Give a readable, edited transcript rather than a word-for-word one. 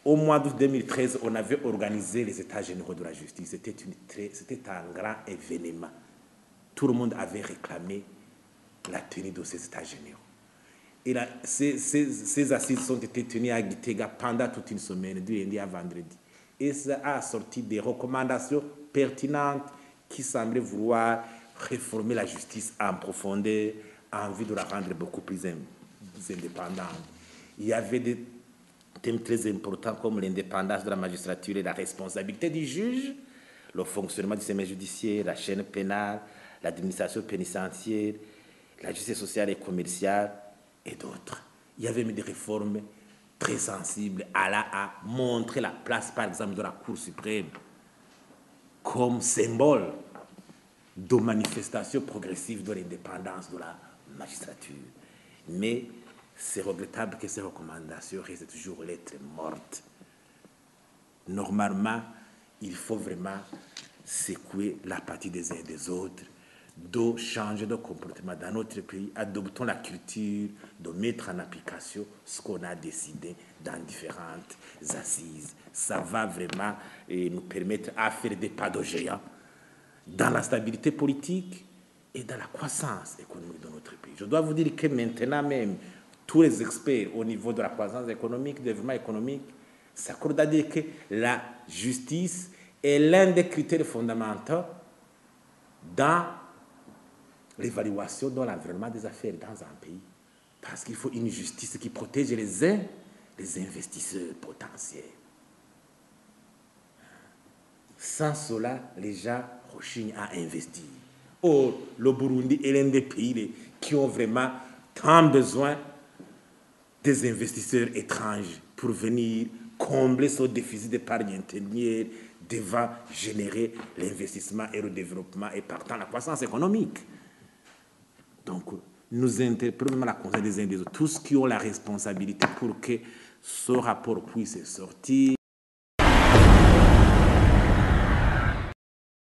au mois d'août 2013, on avait organisé les États généraux de la justice. C'était un grand événement. Tout le monde avait réclamé la tenue de ces États généraux. Et là, ces assises ont été tenues à Gitega pendant toute une semaine, du lundi à vendredi. Et ça a sorti des recommandations pertinentes qui semblaient vouloir réformer la justice en profondeur, en vue de la rendre beaucoup plus indépendante. Il y avait des thèmes très importants comme l'indépendance de la magistrature et la responsabilité du juge, le fonctionnement du système judiciaire, la chaîne pénale, l'administration pénitentiaire, la justice sociale et commerciale et d'autres. Il y avait mis des réformes très sensibles à montrer la place, par exemple, de la Cour suprême comme symbole de manifestation progressive de l'indépendance de la magistrature. Mais c'est regrettable que ces recommandations restent toujours lettres mortes. Normalement, il faut vraiment secouer la partie des uns et des autres, de changer de comportement dans notre pays, adoptons la culture de mettre en application ce qu'on a décidé dans différentes assises. Ça va vraiment nous permettre à faire des pas de géant dans la stabilité politique et dans la croissance économique de notre pays. Je dois vous dire que maintenant même, tous les experts au niveau de la croissance économique, du développement économique, s'accordent à dire que la justice est l'un des critères fondamentaux dans l'évaluation de l'environnement des affaires dans un pays. Parce qu'il faut une justice qui protège les investisseurs potentiels. Sans cela, les gens rechignent à investir. Or, le Burundi est l'un des pays qui ont vraiment tant besoin des investisseurs étrangers pour venir combler ce déficit d'épargne intérieure devant générer l'investissement et le développement et partant la croissance économique. Donc, nous interpellons la conscience des uns et des autres, tous qui ont la responsabilité pour que ce rapport puisse sortir,